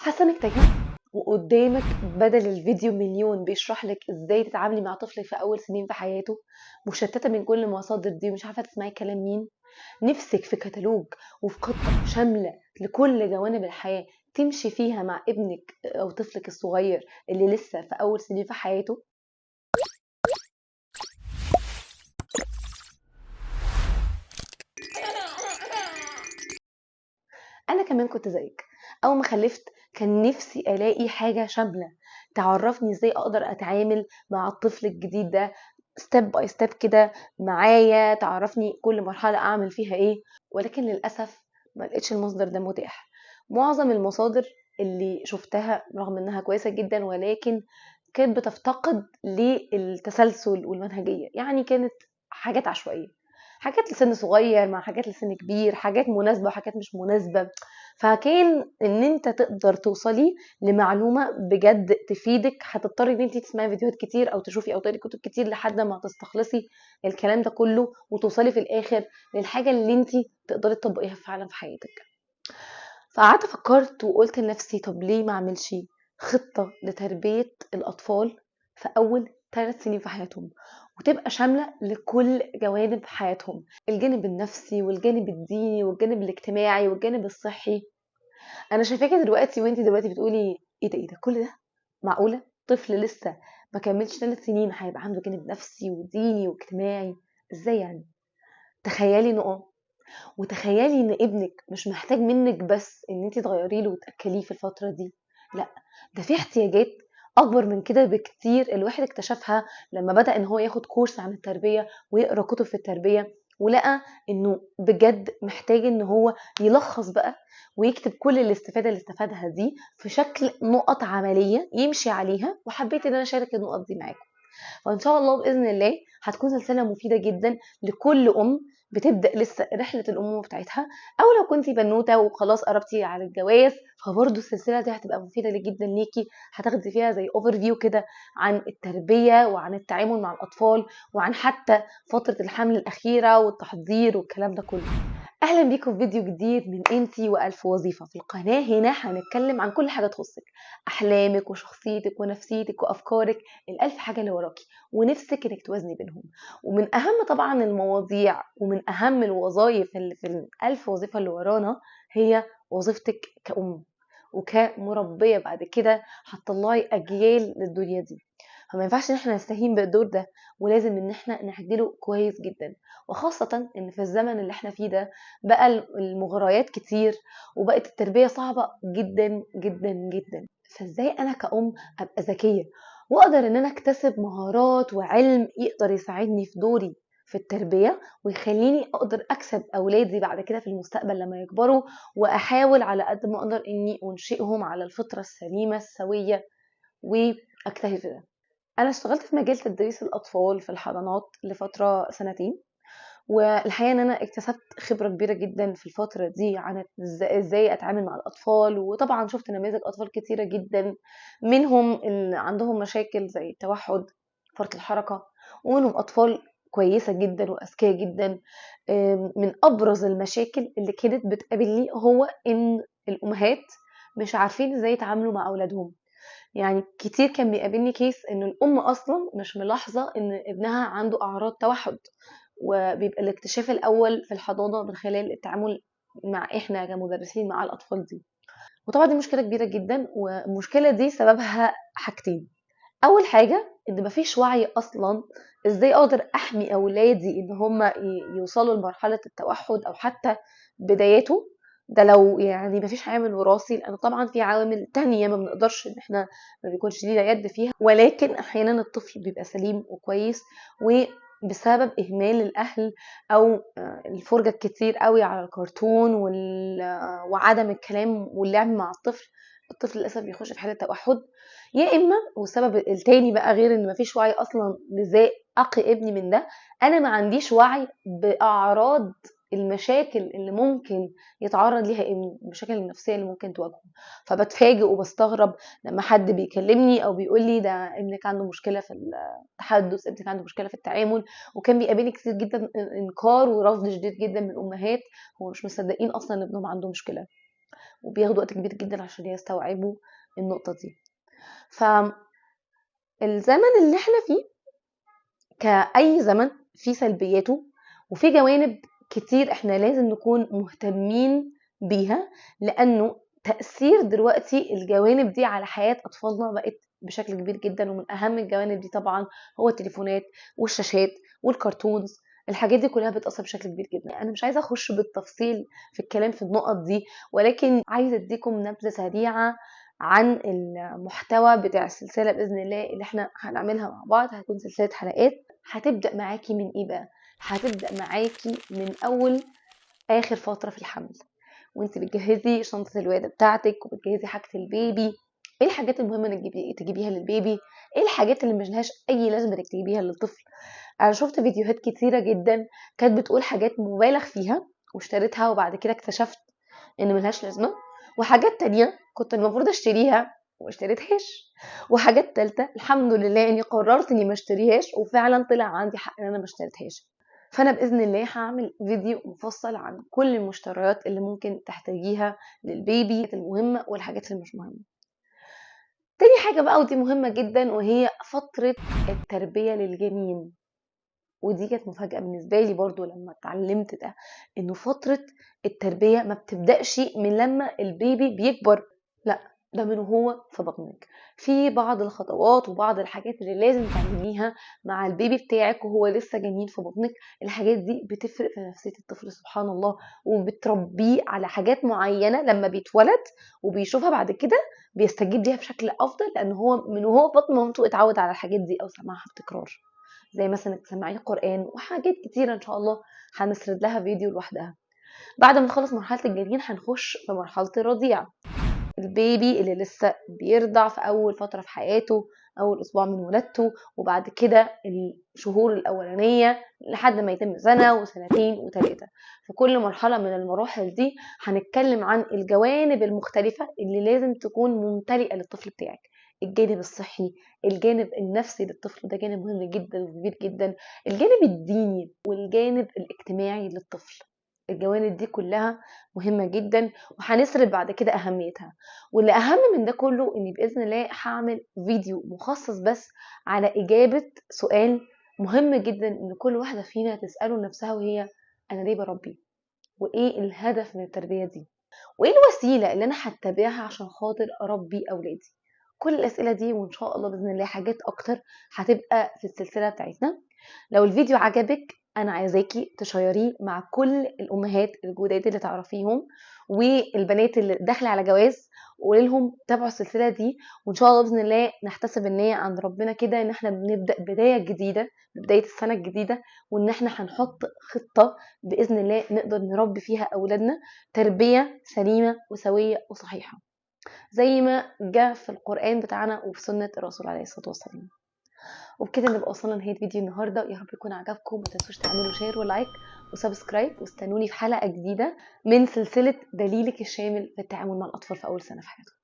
حاسه انك تايهه وقدامك بدل الفيديو مليون بيشرح لك ازاي تتعاملي مع طفلك في اول سنين في حياته، مشتته من كل المصادر دي ومش عارفه تسمعي كلام مين. نفسك في كتالوج وفي خطه شامله لكل جوانب الحياه تمشي فيها مع ابنك او طفلك الصغير اللي لسه في اول سنين في حياته. انا كمان كنت زيك. اول ما خلفت كان نفسي الاقي حاجه شامله تعرفني ازاي اقدر اتعامل مع الطفل الجديد ده ستيب باي ستيب كده معايا، تعرفني كل مرحله اعمل فيها ايه. ولكن للاسف ما لقيتش المصدر ده متاح. معظم المصادر اللي شفتها رغم انها كويسه جدا ولكن كانت بتفتقد للتسلسل والمنهجيه، يعني كانت حاجات عشوائيه، حاجات لسن صغير مع حاجات لسن كبير، حاجات مناسبة وحاجات مش مناسبة. فكان ان انت تقدر توصلي لمعلومة بجد تفيدك هتضطري ان انت تسمعي فيديوهات كتير او تشوفي او تقري كتب كتير لحد ما تستخلصي الكلام ده كله وتوصلي في الاخر للحاجة اللي انت تقدري تطبقيها فعلا في حياتك. فقعدت فكرت وقلت لنفسي طب ليه ما اعملش خطة لتربية الأطفال في أول 3 سنين في حياتهم، وتبقى شاملة لكل جوانب حياتهم، الجانب النفسي والجانب الديني والجانب الاجتماعي والجانب الصحي. أنا شايفاكي دلوقتي وانتي دلوقتي بتقولي ايه ده كل ده؟ معقولة طفل لسه ما كملش 3 سنين هيبقى عنده جانب نفسي وديني واجتماعي؟ ازاي يعني؟ تخيلي نقط، وتخيلي ان ابنك مش محتاج منك بس ان انت تغيري له وتاكليه في الفتره دي، لا، ده في احتياجات اكبر من كده بكتير الواحد اكتشفها لما بدأ ان هو ياخد كورس عن التربيه ويقرا كتب في التربيه، ولقى انه بجد محتاج ان هو يلخص بقى ويكتب كل الاستفاده اللي استفادها دي في شكل نقط عمليه يمشي عليها. وحبيت ان انا اشارك النقط دي معاكم، وان شاء الله باذن الله هتكون سلسله مفيده جدا لكل ام بتبدا لسه رحله الامومه بتاعتها، او لو كنتي بنوته وخلاص قربتي على الجواز فبرضه السلسله دي هتبقى مفيده جدا ليكي. هتاخدي فيها زي اوفر فيو كده عن التربيه وعن التعامل مع الاطفال وعن حتى فتره الحمل الاخيره والتحضير والكلام ده كله. اهلا بيكم في فيديو جديد من انتي والف وظيفه. في القناه هنا هنتكلم عن كل حاجه تخصك، احلامك وشخصيتك ونفسيتك وافكارك، الالف حاجه اللي وراكي ونفسك انك توازني بينهم. ومن اهم طبعا المواضيع ومن اهم الوظائف اللي في الالف وظيفه اللي ورانا هي وظيفتك كأم وكمربيه. بعد كده هتطلعي اجيال للدنيا دي، فما ينفعش ان احنا نستهين بالدور ده، ولازم ان احنا نعدله كويس جدا. وخاصة ان في الزمن اللي احنا فيه ده بقى المغريات كتير وبقت التربية صعبة جدا جدا جدا. فازاي انا كأم ابقى ذكية واقدر ان انا اكتسب مهارات وعلم يقدر يساعدني في دوري في التربية ويخليني اقدر اكسب اولادي بعد كده في المستقبل لما يكبروا، واحاول على قد ما اقدر اني انشئهم على الفطرة السليمة السوية واجتهد في ده. انا اشتغلت في مجال تدريس الاطفال في الحضانات لفتره 2 سنين، والحقيقه ان انا اكتسبت خبره كبيره جدا في الفتره دي عن ازاي اتعامل مع الاطفال. وطبعا شفت نماذج اطفال كتيره جدا، منهم اللي عندهم مشاكل زي التوحد، فرط الحركه، ومنهم اطفال كويسه جدا واذكياء جدا. من ابرز المشاكل اللي كانت بتقابلني هو ان الامهات مش عارفين ازاي يتعاملوا مع اولادهم. يعني كتير كان بيقابلني كيس ان الام اصلا مش ملاحظه ان ابنها عنده اعراض توحد، وبيبقى الاكتشاف الاول في الحضانه من خلال التعامل مع احنا كمدرسين مع الاطفال دي. وطبعا دي مشكله كبيره جدا، والمشكله دي سببها حاجتين. اول حاجه ان مفيش وعي اصلا ازاي اقدر احمي اولادي ان هم يوصلوا لمرحله التوحد او حتى بداياته. ده لو يعني مفيش عامل وراثي، لان طبعا في عوامل تانية ما بنقدرش ان احنا ما بيكونش لينا يد فيها، ولكن احيانا الطفل بيبقى سليم وكويس وبسبب اهمال الاهل او الفرجه الكتير قوي على الكرتون وعدم الكلام واللعب مع الطفل للاسف بيخش في حاله توحد. يا اما والسبب التاني بقى غير ان مفيش وعي اصلا لازاي اقي ابني من ده، انا ما عنديش وعي باعراض المشاكل اللي ممكن يتعرض ليها ابني، المشاكل النفسيه اللي ممكن تواجهه. فبتفاجئ وبستغرب لما حد بيكلمني او بيقول لي ده ابنك عنده مشكله في التحدث، ابنك عنده مشكله في التعامل. وكان بيقابلني كتير جدا انكار ورفض شديد جدا من امهات هو مش مصدقين اصلا ان ابنهم عنده مشكله. وبياخدوا وقت كبير جدا عشان يستوعبوا النقطة دي. فالزمن اللي احنا فيه كأي زمن فيه سلبياته وفي جوانب كتير احنا لازم نكون مهتمين بيها، لأنه تأثير دلوقتي الجوانب دي على حياة أطفالنا بقت بشكل كبير جدا. ومن أهم الجوانب دي طبعا هو التليفونات والشاشات والكرتونز. الحاجات دي كلها بتأثر بشكل كبير جدا. أنا مش عايزة أخش بالتفصيل في الكلام في النقط دي، ولكن عايزة أديكم نبذة سريعة عن المحتوى بتاع السلسلة بإذن الله اللي احنا هنعملها مع بعض. هتكون سلسلة حلقات هتبدأ معاكي من ايه بقى؟ هتبدأ معاكي من أول آخر فترة في الحمل، وانت بتجهزي شنطة الولادة بتاعتك وبتجهزي حاجة البيبي. ايه الحاجات المهمة انك تجيبيها للبيبي؟ ايه الحاجات اللي ملهاش اي لازمة انك تجيبيها للطفل؟ انا شفت فيديوهات كتيرة جدا كانت بتقول حاجات مبالغ فيها واشتريتها وبعد كده اكتشفت ان ملهاش لازمة، وحاجات تانية كنت المفروض اشتريها واشتريتهاش، وحاجات تالتة الحمد لله اني قررت اني ما اشتريهاش وفعلا طلع عندي حق ان انا ما اشتريتهاش. فانا باذن الله هعمل فيديو مفصل عن كل المشتريات اللي ممكن تحتاجيها للبيبي، المهمة والحاجات اللي مش مهمة. تاني حاجة بقى ودي مهمة جدا وهي فترة التربية للجنين. ودي كانت مفاجأة بالنسبة لي برضو لما اتعلمت ده، انه فترة التربية ما بتبدأش من لما البيبي بيكبر، لا، ده من هو في بطنك. في بعض الخطوات وبعض الحاجات اللي لازم تعمليها مع البيبي بتاعك وهو لسه جنين في بطنك. الحاجات دي بتفرق في نفسية الطفل سبحان الله، وبتربيه على حاجات معينة لما بيتولد وبيشوفها بعد كده بيستجيب ليها بشكل أفضل، لأن هو من هو في بطن مامته اتعود على الحاجات دي أو سمعها بتكرار. زي مثلا تسمعي القرآن وحاجات كتيرة إن شاء الله هنسرد لها فيديو لوحدها. بعد ما نخلص مرحلة الجنين هنخش في مرحلة الرضيع. البيبي اللي لسه بيرضع في أول فترة في حياته، أول أسبوع من ولادته، وبعد كده الشهور الأولانية لحد ما يتم سنة وسنتين وثلاثة. في كل مرحلة من المراحل دي هنتكلم عن الجوانب المختلفة اللي لازم تكون ممتلئة للطفل بتاعك. الجانب الصحي، الجانب النفسي للطفل ده جانب مهم جدا وكبير جدا، الجانب الديني والجانب الاجتماعي للطفل. الجوانب دي كلها مهمة جدا وهنسرد بعد كده أهميتها. واللي أهم من ده كله إني بإذن الله هعمل فيديو مخصص بس على إجابة سؤال مهم جدا إن كل واحدة فينا تسأله لنفسها، وهي أنا ليه بربي؟ وإيه الهدف من التربية دي؟ وإيه الوسيلة اللي أنا هتبعها عشان خاطر أربي أولادي؟ كل الأسئلة دي وإن شاء الله بإذن الله حاجات أكتر هتبقى في السلسلة بتاعتنا. لو الفيديو عجبك انا عايزاكي تشيريه مع كل الامهات الجداد اللي تعرفيهم والبنات اللي داخله على جواز، وقولي لهم تابعوا السلسله دي. وان شاء الله باذن الله نحتسب النيه عند ربنا كده ان احنا بنبدا بدايه جديده ببدايه السنه الجديده، وان احنا هنحط خطه باذن الله نقدر نربي فيها اولادنا تربيه سليمه وسويه وصحيحه زي ما جاء في القران بتاعنا وفي سنه الرسول عليه الصلاه والسلام. وبكده نبقى وصلنا لنهايه فيديو النهارده. يا رب يكون عجبكم، ما تنسوش تعملوا شير ولايك وسبسكرايب، واستنوني في حلقه جديده من سلسله دليلك الشامل في التعامل مع الاطفال في اول سنه في حياتهم.